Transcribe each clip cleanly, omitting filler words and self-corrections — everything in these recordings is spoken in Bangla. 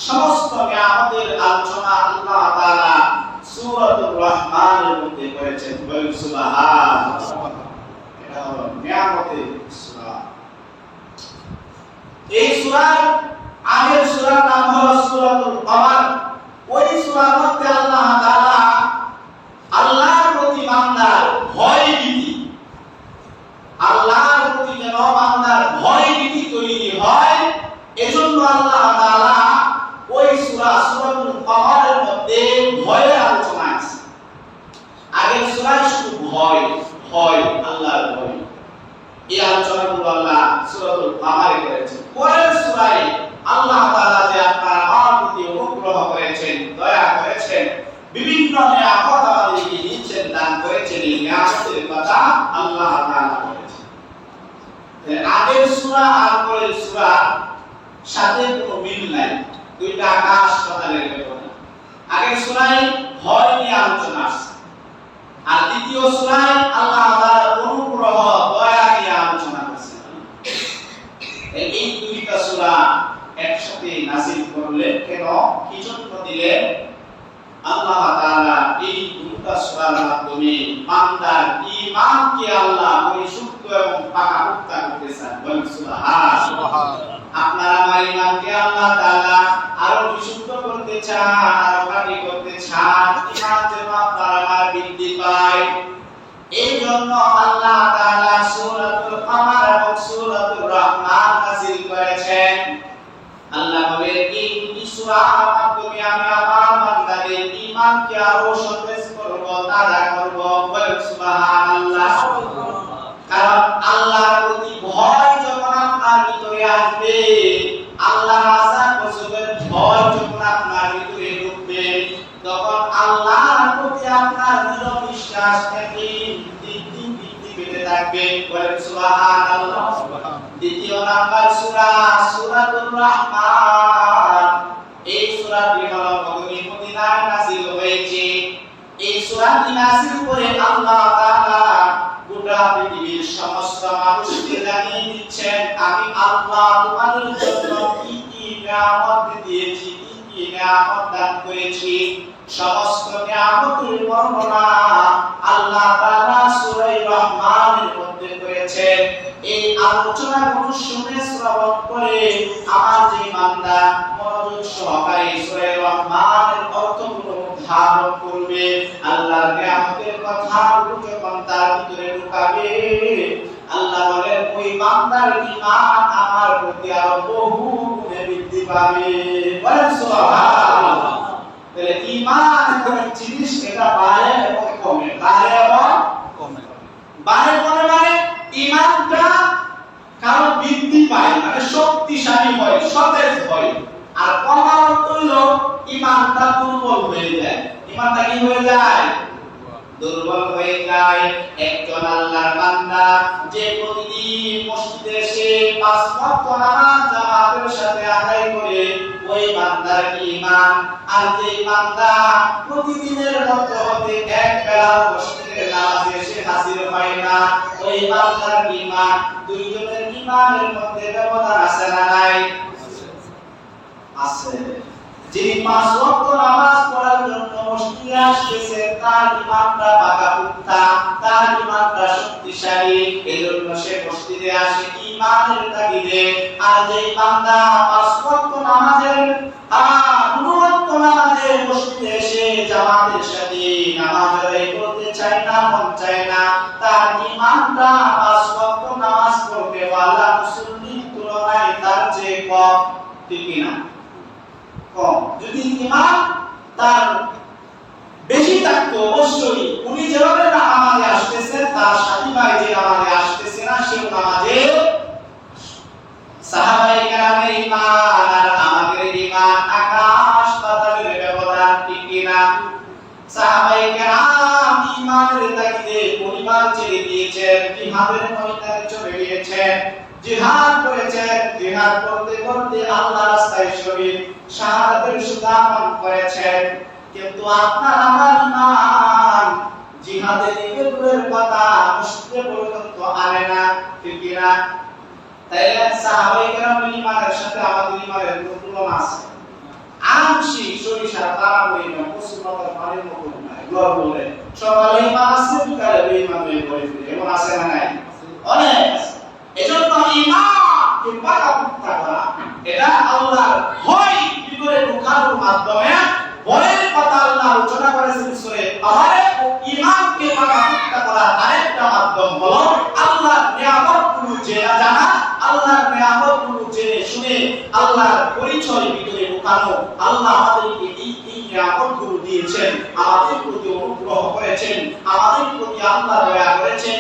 সমস্ত নিয়ামতের আলোচনা আল্লাহ আল্লাহ তাআলা সূরাতুর রহমানের মধ্যে করেছেন। বলুন সুবহানাল্লাহ। এটা হলো নিয়ামতের সূরা। এই সূরার আগের সূরার নাম হলো সূরাতুল কমার। ওই সূরার মধ্যে আল্লাহ তাআলা আল্লাহর প্রতি বান্দার ভয় ভীতি, আল্লাহর প্রতি যেন বান্দার ভয় ভীতি তৈরি হয়, এজন্য আল্লাহ তাআলা ওই সূরাতুল কমারের মধ্যে ভয়ের আলোচনা আছে। আগের সূরায় শুধু ভয়, আল্লাহর ভয়, এই আলোচনাগুলো আল্লাহ সূরাতুল কমারে করেছেন। পরের সূরায় আল্লাহ তাআলা যে আপনার আমার প্রতি অনুগ্রহ করেছেন, দয়া করেছেন, বিভিন্ন নিয়ামত আমাদেরকে দিয়েছেন, দান করেছেন, এই নিয়ামতের কথা আল্লাহ তাআলা বলেছেন। আগের সূরা আর পরের সূরা সাথে কোনো মিল নাই, দুইটা আকাশ পাতালের ব্যাপার। আগের সূরায় ভয় নিয়ে আলোচনা আছে, আর দ্বিতীয় সূরায় আল্লাহ তাআলার অনুগ্রহ, দয়া নিয়ে আলোচনা করেছেন। এই দুইটা সূরা একসাথে নাযিল করলেন কেন, কি জন্য দিলেন? আল্লাহ তাআলা এই দুইটা সূরার মাধ্যমে বান্দার ঈমানকে আল্লাহ পরিশুদ্ধ এবং পাকাপোক্তা করতে চান। বলেন সুবহানাল্লাহ। আপনার আমার ঈমানকে আল্লাহ তাআলা আরো বিশুদ্ধ করতে চান, আরো খাঁটি করতে চান, ঈমান যেন আপনার আমার বৃদ্ধি পায়। এই জন্য আল্লাহ তাআলা সূরাতুল কমার এবং সূরাতুর রহমান নাযিল করেছেন। আল্লাহ বলেন এই দুটি সূরার মাধ্যমে আমি আমার বান্দাদের ঈমানকে আরো সতেজ করব, তাজা করব। বলেন সুবহানাল্লাহ। কারণ আল্লাহর প্রতি ভয় যখন আপনার ভিতরে আসবে, আল্লাহর আযাব গজবের ভয় যখন আপনার ভিতরে ঢুকবে, তখন আল্লাহর প্রতি আপনার দৃঢ় বিশ্বাস থেকে বৃদ্ধি পেতে থাকবে। বলেন সুবহানাল্লাহ। দ্বিতীয় নাম্বার সূরা সূরাতুর রহমান। এই সূরাটি হলো মদিনায় নাযিল হয়েছে। এই সূরাটি নাযিল করে আল্লাহ তাআলা গোটা পৃথিবীর সমস্ত মানুষকে জানিয়ে দিচ্ছেন, আমি আল্লাহ তোমাদের জন্য কি কি নিয়ামত দিয়েছি, কি কি নিয়ামত দান করেছি। সমস্ত নিয়ামতের বর্ণনা আল্লাহ তাআলা সূরা রহমানের মধ্যে করেছেন। এই আলোচনাগুলো শুনে শ্রবণ করে আমার যে বান্দা মনোযোগ সহকারে সূরা রহমানের অর্থগুলো ধারণ করবে, আল্লাহর নিয়ামতের কথাগুলো যখন তার ভিতরে ঢুকাবে, আল্লাহ বলেন ওই বান্দার ঈমান আমার প্রতি আরো বহু গুণে বৃদ্ধি পাবে। বলেন সুবহানাল্লাহ। তাহলে ঈমান কোন জিনিস, এটা বাড়ে এবং কমে, বাড়ে এবং কমে। বাড়ে কমে মানে ঈমানটা কারো বৃদ্ধি পায়, মানে শক্তিশালী হয়, সতেজ হয়। আর কমার অর্থ হলো ঈমানটা দুর্বল হয়ে যায়। ঈমানটা কি হয়ে যায়? দুর্বল হয়ে যায়। একজন আল্লাহর বান্দা যে প্রতিদিন মসজিদে এসে 5 ওয়াক্ত নামাজ জামাতের সাথে আদায় করে, ওই বান্দার ঈমান। আর যে বান্দা প্রতিদিনের মতো হতে এক বেলা মসজিদের নামাজে এসে হাজির হয় না, ওই বান্দার ঈমান, দুইজনের ঈমানের মধ্যে ব্যবধান আছে না নাই? আছে। যিনি 5 ওয়াক্ত নামাজ পড়ার জন্য মসজিদে আসছে, তার ঈমানটা পাকাপোক্তা, তার ঈমানটা শক্তিশালী, এজন্য সে মসজিদে আসে ঈমানের তাগিদে। আর যে বান্দা 5 ওয়াক্ত নামাজের 2 ওয়াক্ত নামাজে মসজিদে এসে জামাতের সাথে নামাজ আদায় করতে চায় না, মন চায় না, তার ঈমানটা 5 ওয়াক্ত নামাজ পড়তে ওয়ালা মুসল্লির তুলনায় তার চেয়ে কম। ঠিক কি না? কম। যদি ঈমান তার বেশি থাকতো, অবশ্যই উনি যেভাবে নামাজে আসতেছেন, তার সাথী ভাই যে নামাজে আসতেছে না, সে নামাজে। সাহাবায়ে কেরামের ঈমান আর আমাদের ঈমান আকাশ পাতালের ব্যবধান। ঠিক কি না? সাহাবায়ে কেরাম ঈমানের তাগিদে পরিবার ছেড়ে দিয়েছেন, জিহাদের ময়দানে চলে গিয়েছেন, জিহাদ করেছেন, জিহাদ করতে করতে আল্লাহর রাস্তায় শহীদ শাহাদাতের সুদা পান করেছেন। কিন্তু আপনার আমার ঈমান জিহাদের দিকে দূরের কথা, মসজিদে পর্যন্ত আনে না। ঠিক কি না? তাইলে সাহাবায়ে কেরামের ঈমানের সাথে আমাদের ঈমানের কোনো তুলনা আছে? আংশিক সরিষার তারা পরিমাণ পশ্চিমবঙ্গের পানির মতো নাই গড় বলে সকালে ইমান আছে বিকালে বেঈমান হয়ে পড়ে ফিরে এমন আছে না নাই অনেক আছে এজন্য ঈমানকে পাকাপোক্ত করা এটা আল্লাহর ভয় ভিতরে ঢোকানোর মাধ্যমে ভয়ের কথা আল্লাহ আলোচনা করেছেন সূরা আহরে ঈমানকে পাকাপোক্ত করার আরেকটা মাধ্যম হলো আল্লাহর নিয়ামতগুলো জানা আল্লাহর নিয়ামতগুলো জেনে শুনে আল্লাহর পরিচয় ভিতরে ঢোকানো আল্লাহ আমাদেরকে এই নিয়ামতগুলো দিয়েছেন আমাদের প্রতি অনুগ্রহ করেছেন আমাদের প্রতি আল্লাহ দয়া করেছেন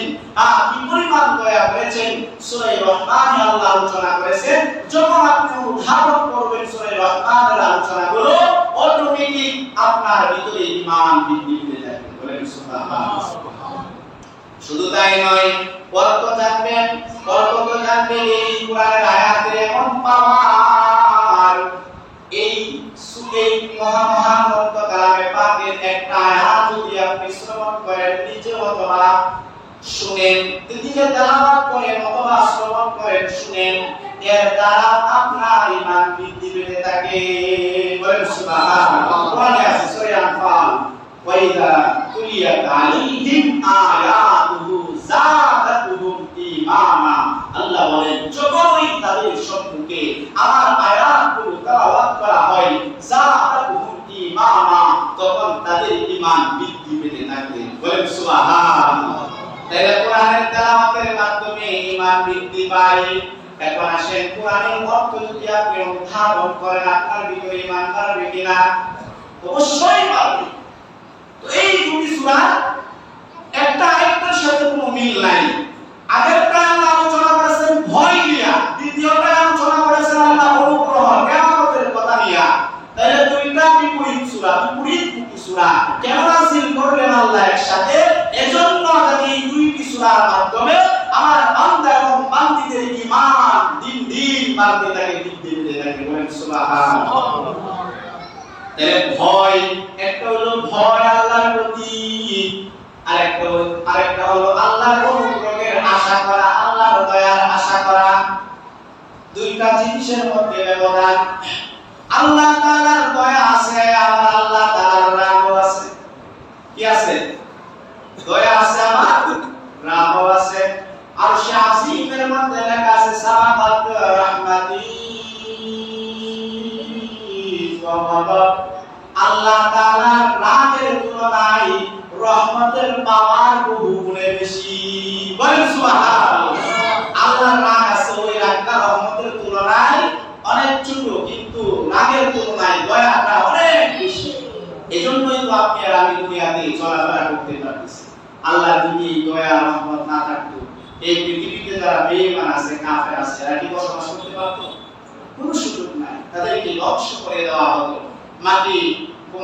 কি পরিমাণ দয়া করেছেন সূরা রহমানে আল্লাহ আলোচনা করেছেন যখন আপনি উদ্ধারণ করবেন সূরা রহমানের আলোচনাগুলো অটোমেটিক আপনার ভিতরে ঈমান বৃদ্ধি পেয়ে যাবে বলেন সুবহানাল্লাহ শুধু তাই নয় পরত জানবেন এই কোরআনের আয়াতের এমন পাওয়ার এই মহান গ্রন্থ কালামে পাকের একটা আয়াত যদি আপনি শ্রবণ করেন নিজে অথবা শুনেন নিজে তেলাওয়াত করেন অথবা শ্রবণ করেন শুনেন এর দ্বারা আপনার ঈমান বৃদ্ধি পেতে থাকে বলেন সুবহানাল্লাহ কোরআনে আছে সূরা আনফাল ওয়াইদা তুলিয়াত আলাইহিম আয়াতুহু যাদাতুহুম ঈমানা আল্লাহ বলেন যখনই তাদের সম্মুখে আমার আয়াতগুলো তেলাওয়াত করা হয় যাদাতুহুম ঈমানা তখন তাদের ঈমান বৃদ্ধি পেতে থাকে বলেন সুবহানাল্লাহ তাহলে কোরআনের তেলাওয়াতের মাধ্যমে ঈমান বৃদ্ধি পায় এখন আসেন কোরআনের অর্থ যদি আপনি অনুধাবন করেন আপনার ভিতরে ঈমান বাড়বে কিনা অবশ্যই বাড়বে তো এই দুটি সূরা একটা আরেকটার সাথে কোনো মিল নাই আগেরটা আল্লাহ আলোচনা করেছেন ভয় নিয়া দ্বিতীয়টা আলোচনা করেছেন আল্লাহ অনুগ্রহ নিয়ামতের কথা নিয়া তাহলে দুইটা বিপরীত সূরা কেন নাযিল করলেন আল্লাহ একসাথে এজন্য যদি এই দুইটি সূরার মাধ্যমে আমার বান্দা এবং বান্দীদের ঈমান দিন দিন বাড়তে থাকে বৃদ্ধি পেতে থাকে বলেন সুবহানাল্লাহ তাহলে ভয় একটা হলো ভয় আল্লাহর প্রতি আরেকটা হলো আল্লাহর অনুগ্রহের আশা করা আল্লাহর দয়ার আশা করা দুইটা জিনিসের মধ্যে ব্যবধান আল্লাহ তাআলার দয়া আছে আমার আল্লাহ তাআলার রাগও আছে কি আছে দয়া আছে আমার রাগও আছে আরশে আজিমের মধ্যে লেখা আছে সামাত রাহমাতি আল্লাহ তাআলার রাগের তুলনায় রহমতের পাওয়ার বহু গুণে বেশি বলেন সুবহানাল্লাহ আল্লাহর রাগ আছে ওই রাগটা রহমতের তুলনায় অনেক ছোট কিন্তু রাগের তুলনায় দয়াটা অনেক বেশি এজন্যই তো আপনি আর আমি দুনিয়াতে চলাফেরা করতে পারতেছি আল্লাহর যদি দয়া রহমত না থাকতো এই পৃথিবীতে যারা বেঈমান আছে কাফের আছে এরা কি বসবাস করতে পারতো কোনো সুযোগ নাই তাদেরকে ধ্বংস করে দেওয়া হতো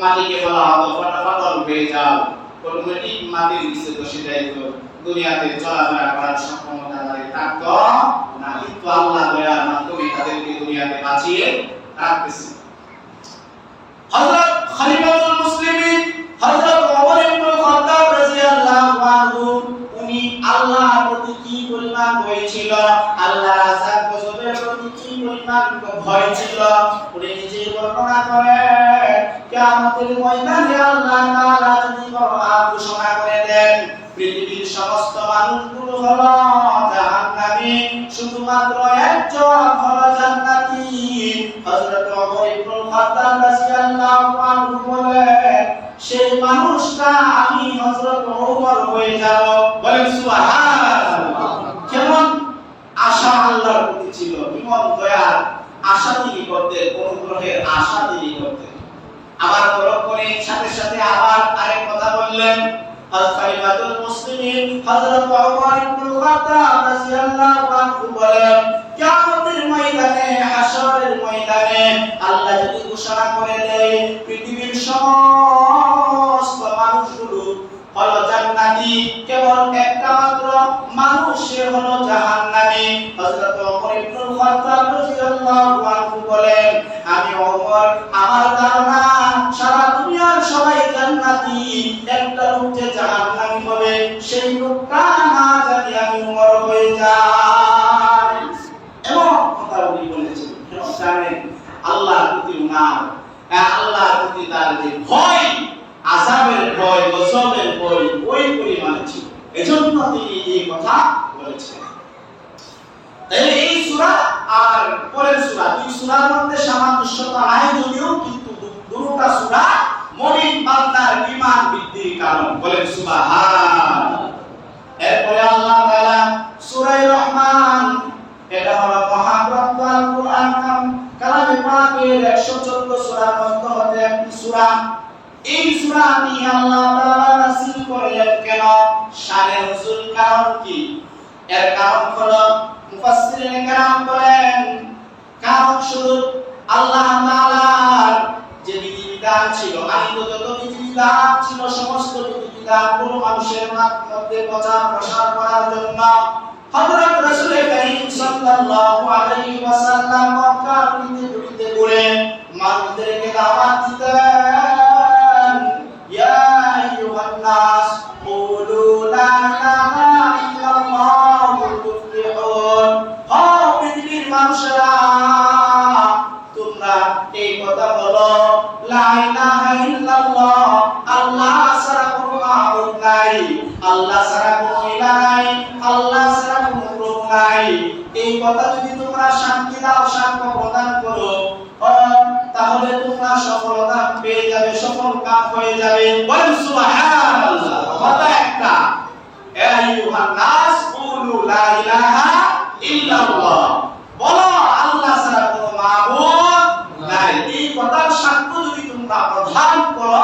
মাটিকে বলা হতো পাতাল হয়ে যাও অটোমেটিক মাটির নিচে বসে যাইতো দুনিয়াতে চলাফেরা করার সক্ষমতা তাদের থাকতো না কিন্তু আল্লাহ দয়ার মাধ্যমে তাদেরকে দুনিয়াতে বাঁচিয়ে রাখতেছে হযরত খলিফাতুল মুসলিমিন হযরত ওমর ইবনে খাত্তাব রাদিয়াল্লাহু আনহু উনি আল্লাহর প্রতি কি পরিমাণ ভয় ছিল আল্লাহর আযাব গজবের প্রতি কি পরিমাণ ভয় ছিল উনি নিজে বর্ণনা করেন কিয়ামতের ময়দানে আল্লাহ তাআলা যদি ঘোষণা করে দেন পৃথিবীর সমস্ত মানুষগুলো হলো জাহান্নামী শুধুমাত্র একজন হলো জান্নাতি হযরত ওমর ইবনে খাত্তাব রাদিয়াল্লাহু আনহু বলেন সেই মানুষটা আমি হযরত ওমর হয়ে যাব বলেন সুবহানাল্লাহ কেমন আশা আল্লাহর প্রতি ছিল কেমন দয়ার আশা তিনি করতেন অনুগ্রহের আশা তিনি করতেন আবার পরক্ষণে সাথে সাথে আবার আরেক কথা বললেন খলিফাতুল মুসলিমিন হযরত ওমর ইবনে খাত্তাব রাদিয়াল্লাহু আনহু বলেন কিয়ামতের ময়দানে হাশরের ময়দানে আল্লাহ যদি ঘোষণা করে দেয় পৃথিবীর সমস্ত মানুষগুলো হলো জান্নাতি কেবল একটা মাত্র মানুষ হলো জাহান্নামী হযরত ওমর ইবনে খাত্তাব রাদিয়াল্লাহু আনহু বলেন আমি ওমর আমার ধারণা সারা দুনিয়ার সবাই জান্নাতি একটা লোক যে জাহান্নামী হবে সেই লোকটা না জানি আমি ওমর হয়ে যাই এমন কথা উনি বলেছেন জানেন আল্লাহর প্রতি উনার তাআলার যে ভয়, আযাবের ভয়, গজবের ভয় ওই পরিমাণে ছিল, এজন্য তিনি এই কথা বলেছেন। তাহলে এই সূরা আর পরের সূরা, দুই সূরার মধ্যে সামঞ্জস্যতা নাই যদিও, কিন্তু দুটোটা সূরা মুমিন বান্দার ঈমান বৃদ্ধির কারণ। বলেন সুবহানাল্লাহ। এরপরে আল্লাহ তাআলা সূরা রহমান, এটা হলো মহাগ্রন্থ আল কুরআন কালামে পাকের 114 সূরার মধ্যে হতে একটি সূরা। এই সূরাটি আল্লাহ তাআলা নাযিল করলেন কেন? শানে নুজুল কারণ কি? এর কারণ হলো মুফাসসিরিন কেরাম বলেন, কারণ শুধু আল্লাহ তাআলার যে বিধিবিধান ছিল, আইনত যত বিধিবিধান ছিল, সমস্ত বিধিবিধানগুলো মানুষের মধ্যে প্রচার করার জন্য হযরত রাসূল কারীম সাল্লাল্লাহু আলাইহি ওয়াসাল্লাম মক্কার পৃথিবীতে ঘুরে মানুষদেরকে দাওয়াত দিতেন। ইয়া আইয়ুহান নাস কুলু লা ইলাহা ইল্লাল্লাহু তুফলিহুন। ও পৃথিবীর মানুষেরা, তোমরা এই কথা বলো, লা ইলাহা ইল্লাল্লাহ, আল্লাহ ছাড়া কোনো মাবুদ নাই, আল্লাহ ছাড়া কোনো ইলাহ নাই, আল্লাহ ছাড়া কোনো প্রভু নাই। এই কথা যদি তোমরা শান্তি দাও, সাক্ষ্য প্রদান করো, তাহলে তোমরা সফলতা পেয়ে যাবে, সফল কাম হয়ে যাবে। বলেন সুবহানাল্লাহ। কথা একটা, ইয়া আইয়ুহান নাস কুলু লা ইলাহা ইল্লাল্লাহ, বলো আল্লাহ ছাড়া কোনো মাবুদ নাই। এই কথার সাক্ষ্য যদি তোমরা প্রদান করো,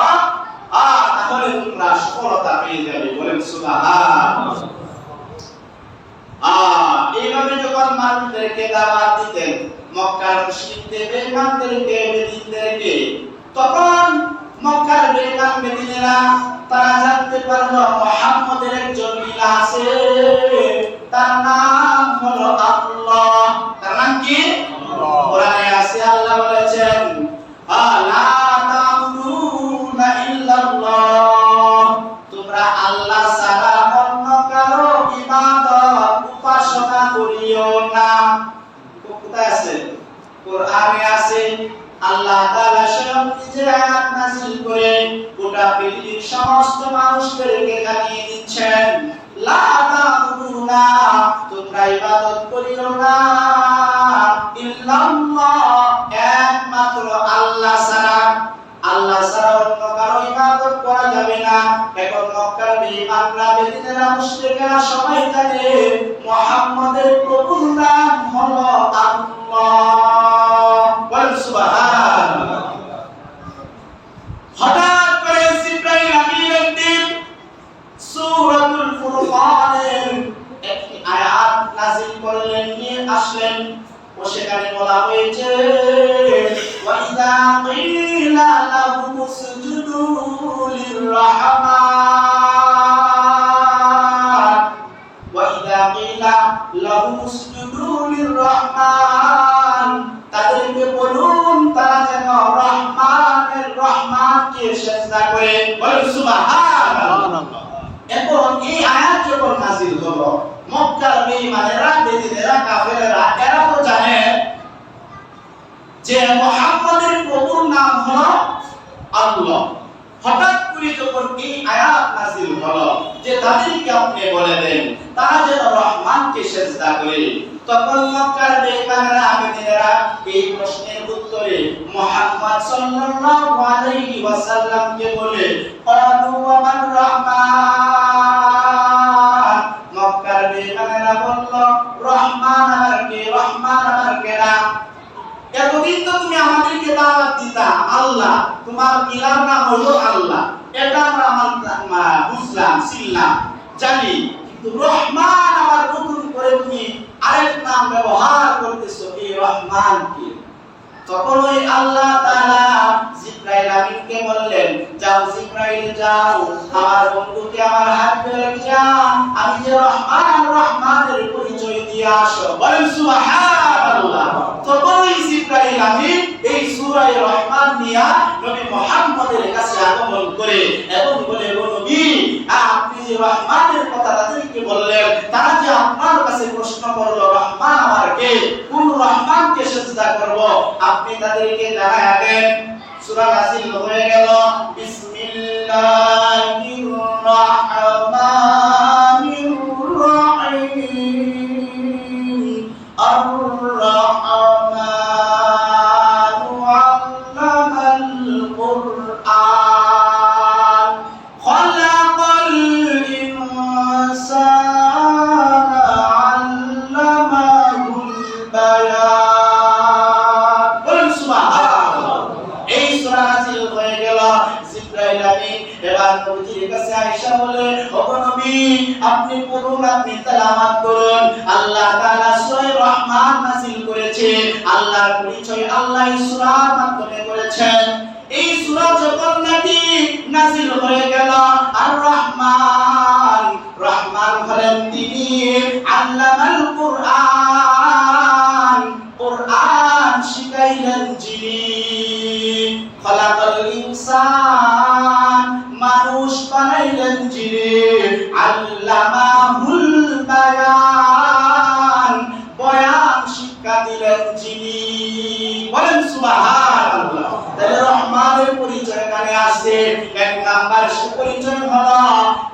তাহলে তোমরা সফলতা পেয়ে যাবে। বলেন সুবহানাল্লাহ। এইভাবে যখন মানুষদেরকে দাওয়াত দিতেন, মক্কার মুশরিকদের, বেঈমানদেরকে, বেদিনদেরকে, তখন মক্কার বেঈমান বেদিনেরা তারা জানতে পারলো মুহাম্মদের একজন ইলাহ আছে, তার নাম হলো আল্লাহ। তার নাম কি? কোরআনে আছে, আল্লাহ বলেছেন লা তা'বুদুনা ইল্লাল্লাহ, তোমরা আল্লাহ ছাড়া অন্য কারো ইবাদত উপাসনা করিও না। কোথায় আছে? কোরআনে আছে। আল্লাহ তাআলা স্বয়ং নিজে আয়াত নাযিল করে গোটা পৃথিবীর সমস্ত মানুষদেরকে জানিয়ে দিচ্ছেন, লা তা'বুদুনা, তোমরা ইবাদত করিও না, ইল্লাল্লাহ, একমাত্র আল্লাহ ছাড়া। আল্লাহ ছাড়া অন্য কারো ইবাদত করা যাবে না। এখন মক্কার বেঈমানরা, বেদিনেরা, মুশরিকেরা সবাই জানে মুহাম্মদের প্রভুর নাম হলো আল্লাহ। বলেন সুবহানাল্লাহ। হঠাৎ করে জিবরাইল আমিন একদিন সূরাতুল ফুরকানের একটি আয়াত নাযিল করলেন, নিয়ে আসলেন। ও সেখানে বলা হয়েছে, ওয়া ইযা কিলা লাহুম উসজুদু লির-রাহমান, ওয়া ইযা কিলা লাহুম উসজুদু লির-রাহমান, তাদেরকে বলুন তারা যেন রহমানকে সিজদা করে। বলেন সুবহানাল্লাহ। এখন এই আয়াত যখন নাযিল হলো, মক্কার বেঈমানেরা, বেদিনেরা, কাফেরেরা, এরা তো জানে যে মুহাম্মদের প্রভুর নাম হলো আল্লাহ। হঠাৎ করে যখন এই আয়াত নাযিল হলো যে তাদেরকে আপনি বলে দেন তারা যেন রহমানকে সিজদা করে, তখন মক্কার বেঈমানেরা, বেদিনেরা এই প্রশ্নের উত্তরে মুহাম্মদ সাল্লাল্লাহু আলাইহি ওয়াসাল্লামকে বলে, ক্বালু ওয়া মান রহমান, মক্কার বেঈমানেরা বলল, রহমান আমার কে? রহমান আমার কে না? এতদিন তো তুমি আমাদেরকে দাওয়াত দিতা আল্লাহ, তোমার ইলাহর নাম হলো আল্লাহ, এটা আমরা বুঝলাম, চিনলাম, জানি, কিন্তু রহমান আমার নতুন করে তুমি আরেক নাম ব্যবহার করতেছো, এই রহমান কি? তখন ওই আল্লাহ তাআলা জিবরাইল আমিনকে বললেন, যাও জিবরাইল যাও, আমার বন্ধুকে আমার হাত ধরে যাও, আমি যে রহমান, রহমানের পরিচয় দিয়ে আসো। বলেন সুবহানাল্লাহ। তখন ওই জিবরাইল আমিন এই সূরা রহমান নিয়ে নবী মুহাম্মদের কাছে আগমন করে এবং বলে, ও নবী, আপনি যে রহমানের কথা তাদেরকে বললেন, তারা যে আপনার কাছে প্রশ্ন করলো রহমান আমার কে, কোন রহমানকে সিজদা করব, আপনি তাদেরকে জানায়া দেন। সূরা নাযিল হয়ে গেল। বিসমিল্লাহির রাহমানির রাহিম আর-রাহমানু আল্লামাল কুরআন খালাকাল ইনসানা আল্লামাহুল বায়ান। বলুন সুবহানাল্লাহ। এই সূরা নাযিল হয়ে গেল। জিবরাইল আমিন এবার নবীর কাছে আয়েশা বলে, ওগো নবী আপনি পড়ুন, আপনি তেলাওয়াত করুন। আল্লাহ তাআলা সূরা রহমান নাযিল করেছে। আল্লাহর পরিচয় আল্লাহ এই সূরার মাধ্যমে করেছেন। এই সূরা যখন নাকি নাযিল হয়ে গেল, আর রহমান, রহমান হলেন তিনি আল্লামাল কুরআন, কুরআন শিখাইলেন যিনি। খালাকাল ইনসান, মানুষ বানাইলেন যিনি। আল্লামাহুল বায়ান, বয়ান শিক্ষা দিলেন যিনি। বলেন সুবহানাল্লাহ। তাহলে রহমানের পরিচয় এখানে আছে। এক নাম্বার পরিচয় হলো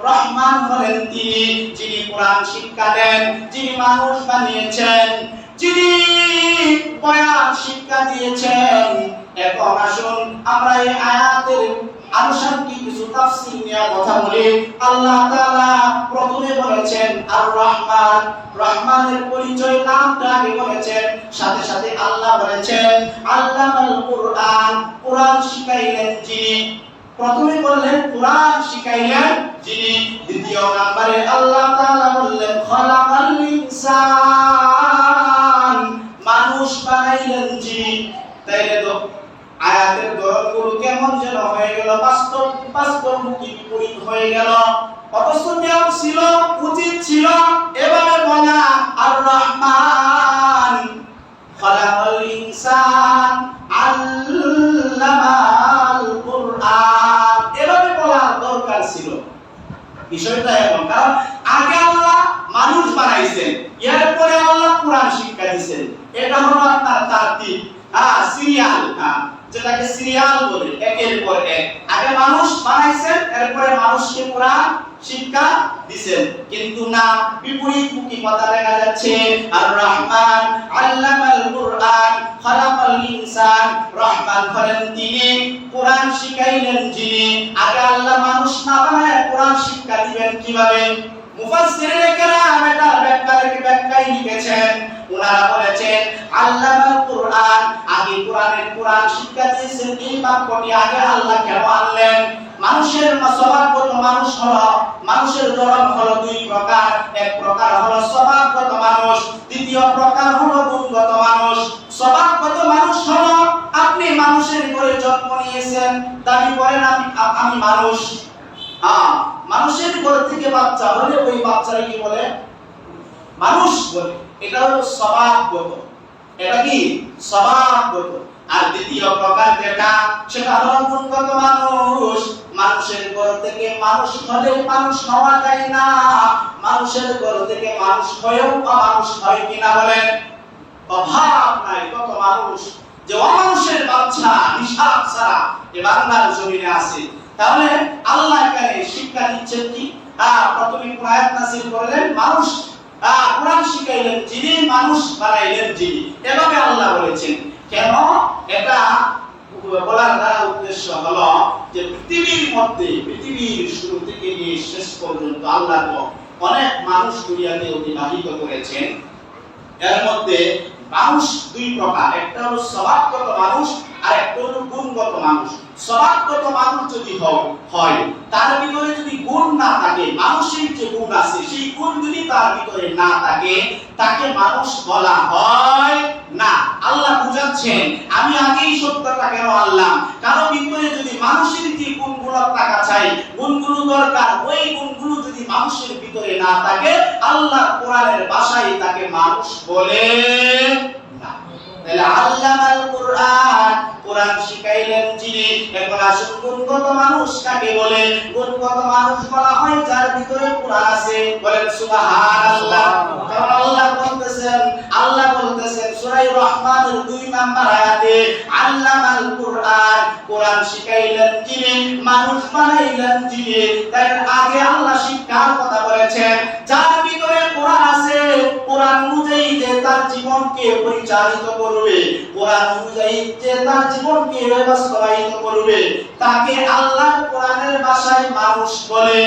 রহমান হলেন তিনি যিনি কোরআন শিক্ষা দেন, যিনি মানুষ বানিয়েছেন, যিনি বয়ান শিক্ষা দিয়েছেন। এখন আসুন আমরা এই আয়াতের আনুষঙ্গিক কিছু তাফসীর নিয়ে কথা বলি। আল্লাহ তাআলা প্রথমে বলেছেন আর রহমান, রহমানের পরিচয় নামটা আগে বলেছেন, সাথে সাথে আল্লাহ বলেছেন আল্লামাল কুরআন, কোরআন শিখাইলেন যিনি। প্রথমে বললেন কোরআন শিখাইলেন যিনি। দ্বিতীয় নম্বরে আল্লাহ তাআলা বললেন খালাকাল ইনসান, মানুষ বানাইলেন যিনি। তাইলে তো আয়াতের ধরনগুলো কেমন যেন হয়ে গেল, বাস্তবমুখী বিপরীত হয়ে গেল। অথচ নিয়ম ছিল, উচিত ছিল এভাবে বলা আর রহমান খালাকাল ইনসান আল্লামাল কুরআন, এভাবে বলার দরকার ছিল। বিষয়টা এমন, কারণ আগে আল্লাহ মানুষ বানাইছেন, এরপরে আল্লাহ কোরআন শিক্ষা দিয়েছেন। এটা হলো আপনার তারতিব, সিরিয়াল, যেটাকে সিরিয়াল বলে, একের পর এক। আগে মানুষ বানাইছেন, এরপরে মানুষকে কোরআন শিক্ষা দিবেন। কিন্তু না, বিপরীতমুখী কথা দেখা যাচ্ছে। আর রহমান আল্লামাল কুরআন খালাকাল ইনসান, রহমান হলেন তিনি, কোরআন শিখাইলেন যিনি। আগে আল্লাহ মানুষ না বানায় কোরআন শিক্ষা দিবেন কিভাবে? মুফাসসিরিনে কেরাম এটা ব্যাখ্যায় লিখেছেন। ওনারা বলেছেন আল্লামাল কুরআন, আগে কোরআন শিক্ষা দিয়েছেন। এই বাক্যটি আগে আল্লাহ কেন আনলেন? মানুষের স্বভাবগত মানুষ হলো, মানুষের ধরন হলো দুই প্রকার। এক প্রকার হলো স্বভাবগত মানুষ, দ্বিতীয় প্রকার হলো গুণগত মানুষ। স্বভাবগত মানুষ হলো আপনি মানুষের ঘরে জন্ম নিয়েছেন, দাবি করেন আমি মানুষ। মানুষের ঘর থেকে বাচ্চা হলে ওই বাচ্চারা কি বলে? মানুষ বলে। এটা হলো স্বভাবগত। এটা কি স্বভাবগত। আর দ্বিতীয় প্রকার যেটা, সেটা হলো গুণগত মানুষ। মানুষের ঘর থেকে মানুষ হলে মানুষ হওয়া যায় না, মানুষের ঘর থেকে মানুষ হয়েও অমানুষ হয় কিনা বলেন? অভাব নাই কত মানুষ যে অমানুষের বাচ্চা হিসাব ছাড়া এ বাংলার জমিনে আছে। তাহলে আল্লাহ এখানে শিক্ষা দিচ্ছেন কি? প্রথমে আয়াত নাযিল করলেন, মানুষ কোরআন শিখাইলেন যিনি, মানুষ বানাইলেন যিনি। এভাবে আল্লাহ বলেছেন। কেন এটা বলার দ্বারা উদ্দেশ্য হলো যে পৃথিবীর মধ্যে, পৃথিবীর শুরু থেকে নিয়ে শেষ পর্যন্ত আল্লাহ তো অনেক মানুষ দুনিয়াতে অতিবাহিত করেছেন। এর মধ্যে মানুষ দুই প্রকার, একটা হলো স্বভাবগত মানুষ আর একটা হলো গুণগত মানুষ। স্বভাবগত মানুষ যদি হয়, তার ভিতরে যদি গুণ না থাকে, মানুষের যে গুণ আছে সেই গুণ যদি তার ভিতরে না থাকে, তাকে মানুষ বলা হয় না। আল্লাহ বুঝাচ্ছেন, আমি আগেই সত্যটা কেন আনলাম, কারো ভিতরে যদি মানুষের যে গুণগুলো থাকা চাই, গুণগুলো দরকার, ওই গুণগুলো যদি মানুষের ভিতরে না থাকে, আল্লাহ কোরআনের ভাষায় তাকে মানুষ বলে না। তাহলে আল্লামাল কুরআন, কোরআন শিখাইলেন যিনি। এখন আসুন গুণগত মানুষ কাকে বলে? গুণগত মানুষ বলা হয় যার ভিতরে কোরআন আছে। বলেন সুবহানাল্লাহ। কারণ আল্লাহ বলতেছেন সূরা রহমানের 2 নাম্বার আয়াতে, আল্লামাল কুরআন, কোরআন শিখাইলেন যিনি, মানুষ বানাইলেন যিনি। তাই আগে আল্লাহ শিক্ষার কথা বলেছেন, যার ভিতরে কোরআন আছে, কোরআন অনুযায়ী যে তার জীবনকে পরিচালিত করবে, কোরআন অনুযায়ী যে তার জীবনকে বাস্তবায়িত করবে, তাকে আল্লাহ কোরআনের ভাষায় মানুষ বলে।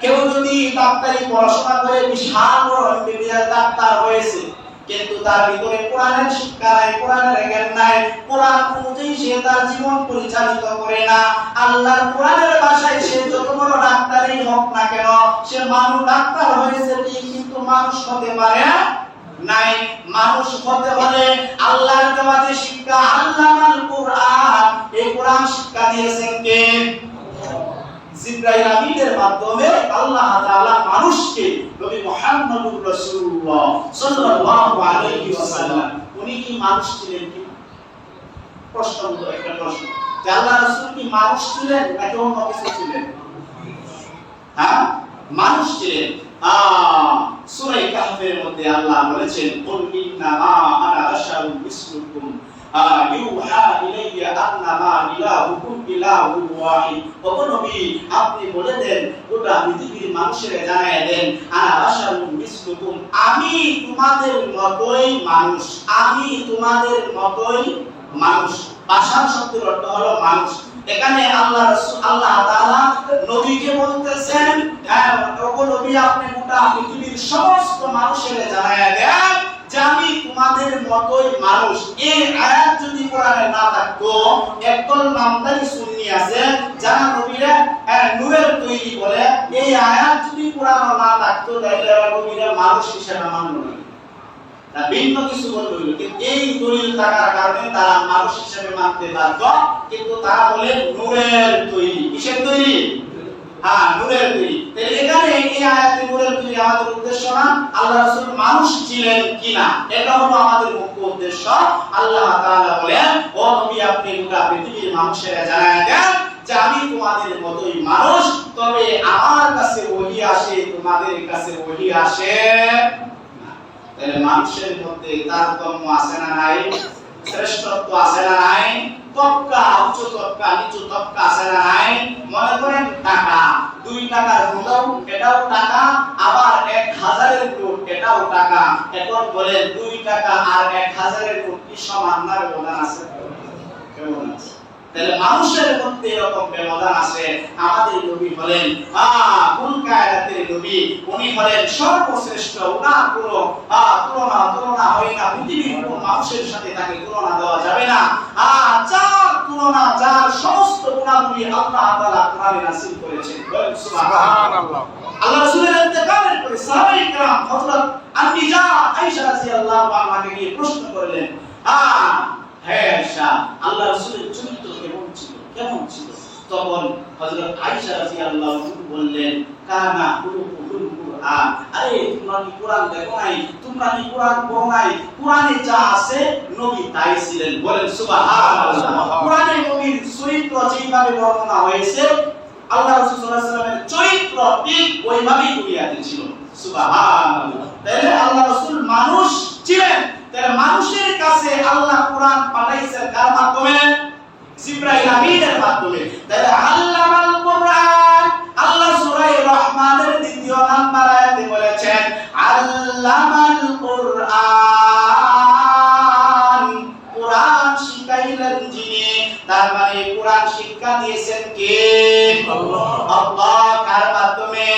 কেউ যদি ডাক্তারি পড়াশোনা করে বিশাল বড় এমবিবিএস ডাক্তার হয়েছে, কিন্তু তার ভিতরে কোরআনের শিক্ষা নাই, কোরআনের জ্ঞান নাই, কোরআন অনুযায়ী সে তার জীবন পরিচালিত করে না, আল্লাহর কোরআনের ভাষায় সে যত বড় ডাক্তারই হোক না কেন, সে মানুষ ডাক্তার হয়েছে ঠিক, কিন্তু মানুষ হতে পারে নাই। মানুষ হতে হলে আল্লাহর দেওয়া যে শিক্ষা, আল্লামাল কুরআন, এই কোরআন শিক্ষা দিয়েছেন কে? জিবরাইল আমিনের মাধ্যমে আল্লাহ তাআলা মানুষকে নবী মুহাম্মদুর রাসূলুল্লাহ সাল্লাল্লাহু আলাইহি ওয়াসাল্লাম, উনি কি মানুষ ছিলেন কি? প্রশ্ন, একটা প্রশ্ন, যে আল্লাহ রাসূল কি মানুষ ছিলেন নাকি অন্য কিছু ছিলেন? হ্যাঁ, মানুষ ছিলেন। সূরা কাহফের মধ্যে আল্লাহ বলেছেন, কুল ইন্নামা আনা বাশারুম মিসলুকুম ইউহা ইলাইয়া আন্নামা ইলাহুকুম ইলাহুন ওয়াহিদ। ও নবী, আপনি বলে দেন, গোটা পৃথিবীর মানুষের জানায় দেন, আনা বাশারুম মিসলুকুম, আমি তোমাদের মতোই মানুষ, আমি তোমাদের মতোই মানুষ। বাশার শব্দের অর্থ হলো মানুষ। এখানে আল্লাহ তাআলা নবীকে বলতেছেন, ওগো নবী, আপনি গোটা পৃথিবীর সমস্ত মানুষের জানায়া দেন যে আমি তোমাদের মতোই মানুষ। এই আয়াত যদি কোরআনে না থাকতো, একদল নামদারি সুন্নি আছে যারা নবীরা নূরের তৈরি বলে, এই আয়াত যদি কোরআনে না থাকতো তাহলে নবীরা মানুষ হিসেবে মানল না, তা ভিন্ন কিছু বলতে হইল। কিন্তু এই দলিল থাকার কারণে তারা মানুষ হিসেবে মানতে বাধ্য, কিন্তু তারা বলে নূরের তৈরি। কিসের তৈরি? হ্যাঁ, নূরের তৈরি। তাহলে এখানে এই আয়াতে নূরের তৈরি আমাদের উদ্দেশ্য না, আল্লাহ রাসূল মানুষ ছিলেন কিনা এটা হলো আমাদের মুখ্য উদ্দেশ্য। আল্লাহ তাআলা বলেন, ও নবী, আপনি গোটা পৃথিবীর মানুষের জানায়া দেন যে আমি তোমাদের মতোই মানুষ, তবে আমার কাছে ওহী আসে, তোমাদের কাছে ওহী আসে। তাহলে মানুষের মধ্যে তারতম্য আছে না নাই? শ্রেষ্ঠত্ব আছে না নাই? তবকা, উচ্চ তবকা, নিচু তবকা আছে না নাই? মনে করেন টাকা, 2 টাকার নোট এটাও টাকা, আবার 1000 এর নোট এটাও টাকা। এখন বলেন 2 টাকা আর 1000 এর নোট কি সমান না ব্যবধান আছে? কেমন আছে? তাহলে মানুষের মধ্যে এরকম ব্যবধান আছে। আমাদের নবী হলেন কুল কায়নাতের নবী, উনি হলেন সর্বশ্রেষ্ঠ। উনার কোনো তুলনা হয় না, পৃথিবীর কোনো মানুষের সাথে তাকে তুলনা দেওয়া যাবে না। যার তুলনা, যার সমস্ত গুণাবলী আল্লাহ তাআলা কোরআনে নাযিল করেছেন। বলেন সুবহানাল্লাহ। আল্লাহ রাসূলের ইন্তেকালের পরে সাহাবায়ে কেরাম হযরত আম্মিজা আয়েশা রাদিয়াল্লাহু আনহাকে গিয়ে প্রশ্ন করলেন, হে আয়েশা, আল্লাহ রাসূলের চরিত্র কেমন ছিল? তখন হযরত আয়েশা রাদিয়াল্লাহু আনহা বললেন, কানা খুলুকুল কুরআন। আরে তোমরা কি কোরআন দেখো নাই? তোমরা কি কোরআন পড়ো নাই? কোরআনে যা আছে নবী তাই ছিলেন। বলেন সুবহানাল্লাহ। কোরআনে নবীর চরিত্র যেভাবে বর্ণনা হয়েছে, আল্লাহ রাসূল সাল্লাল্লাহু আলাইহি ওয়াসাল্লামের চরিত্র ঠিক ওইভাবেই বুনিয়াদে ছিল। সুবহানাল্লাহ। তাহলে আল্লাহ রাসূল মানুষ ছিলেন। তাহলে মানুষের কাছে আল্লাহ কোরআন পাঠাইছেন কার মাধ্যমে? জিবরাইল আমিনের মাধ্যমে। তাহলে আল্লামাল কুরআন, আল্লাহ সূরা রহমানের 2 নাম্বার আয়াতে বলেছেন, আল্লামাল কুরআন, কোরআন শিখাইলেন যিনি। তার মানে কোরআন শিক্ষা দিয়েছেন কে? আল্লাহ। কার মাধ্যমে?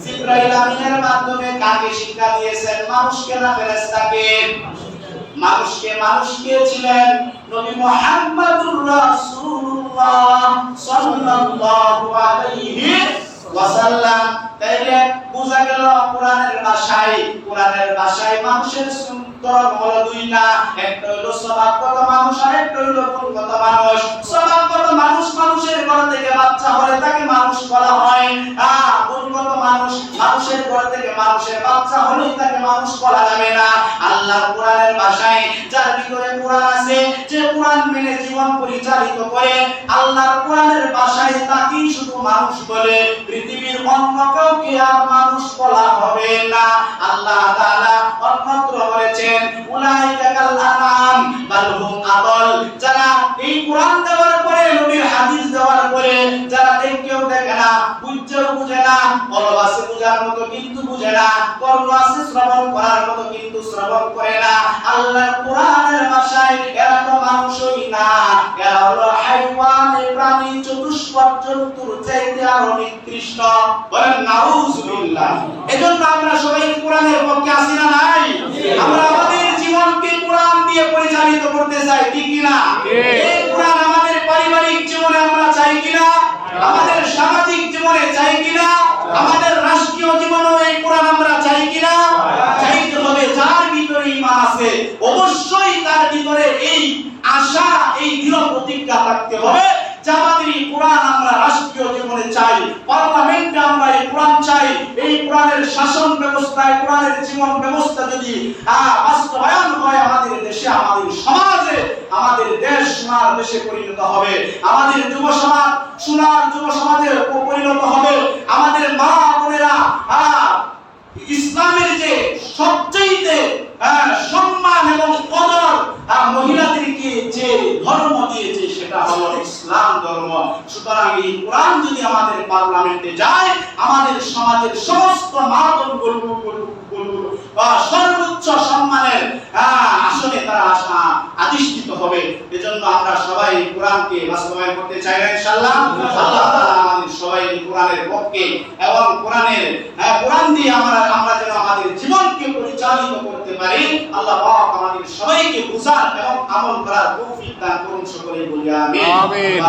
জিবরাইল আমিনের মাধ্যমে। কাকে শিক্ষা দিয়েছেন? মানুষকে না ফেরেশতাকে? মানুষকে। মানুষকে ছিলেন নবী মুহাম্মদুর রাসূলুল্লাহ সাল্লাল্লাহু আলাইহি ওয়াসাল্লাম। তাইলে বোঝা গেল কোরআনের ভাষায় মানুষের ধরন হলো 2টা। একটা হলো স্বভাবগত মানুষ, আর একটা হলো গুণগত মানুষ। স্বভাবগত মানুষ, মানুষের ঘর থেকে বাচ্চা হলে তাকে মানুষ বলা হয়। গুণগত ব্যক্তিগত মানুষ, মানুষের ঘর থেকে মানুষের বাচ্চা হলেই তাকে মানুষ বলা যাবে না। আল্লাহর কোরআনের ভাষায় যার ভিতরে কোরআন আছে, যে কোরআন মেনে জীবন পরিচালিত করে, আল্লাহর কোরআনের ভাষায় তাকেই শুধু মানুষ বলে, পৃথিবীর অন্য কাউকে আর মানুষ বলা হবে না। আল্লাহ তাআলা অন্যত্র বলেছেন উলাইকা কাল আনআম বাল হুম আদল। যারা এই কোরআন দেওয়ার পরে, নবীর হাদিস দেওয়ার পরে যারা দেখেও দেখে না, বুঝছেও বুঝে না, কলব আছে বুঝার মতো কিন্তু বুঝে না, কর্ণ আছে শ্রবণ করার মতো কিন্তু শ্রবণ করে না, আল্লাহর কোরআনের ভাষায় এরা তো মানুষই না, এরা হলো হাইওয়ান, প্রাণী, চতুষ্পদ জন্তুর চাইতে আরো নিকৃষ্ট। বলেন নাউজুবিল্লাহ। এজন্য আমরা সবাই কোরআনের পক্ষে আছি না নাই? আমরা আমাদের জীবনকে কোরআন দিয়ে পরিচালিত করতে চাই, ঠিক কি না? এই কোরআন আমাদের পারিবারিক জীবনে আমরা চাই কিনা? আমাদের সামাজিক জীবনে চাই কিনা? আমাদের রাষ্ট্রীয় জীবনেও এই কোরআন আমরা চাই কিনা? চাইতে হবে। যার ভিতরে ঈমান আছে অবশ্যই তার ভিতরে এই আশা, এই দৃঢ় প্রতিজ্ঞা থাকতে হবে যে আমাদের এই কোরআন আমরা রাষ্ট্রীয় জীবনে চাই, পার্লামেন্টে আমরা এই কোরআন চাই। এই কোরআনের শাসন ব্যবস্থায়, কোরআনের জীবন ব্যবস্থা যদি বাস্তবায়ন হয় আমাদের দেশে, আমাদের সমাজে, আমাদের দেশ সোনার দেশে পরিণত হবে। আমাদের যুব সমাজ সোনার যুব সমাজে পরিণত হবে। আমাদের মা বোনেরা ইসলামের যে সবচেয়ে সম্মান এবং কদর মহিলাদেরকে যে ধর্ম দিয়েছে সেটা হলো ইসলাম ধর্ম। সুতরাং এই কোরআন যদি আমাদের পার্লামেন্টে যায়, আমাদের সমাজের সমস্ত মা বোনগুলো সর্বোচ্চ সম্মানের আসনে তারা আধিষ্ঠিত হবে। এজন্য আমরা সবাই কোরআনকে বাস্তবায়ন করতে চাই না ইনশাআল্লাহ। আল্লাহ তাআলা আমাদের সবাইকে কোরআনের পক্ষে এবং কোরআন দিয়ে আমরা যেন আমাদের জীবনকে পরিচালিত করতে পারি। আল্লাহ পাক আমাদের সবাইকে বুঝার এবং আমল করার তৌফিক দান করুন। সকলেই বলি আমিন। আমিন।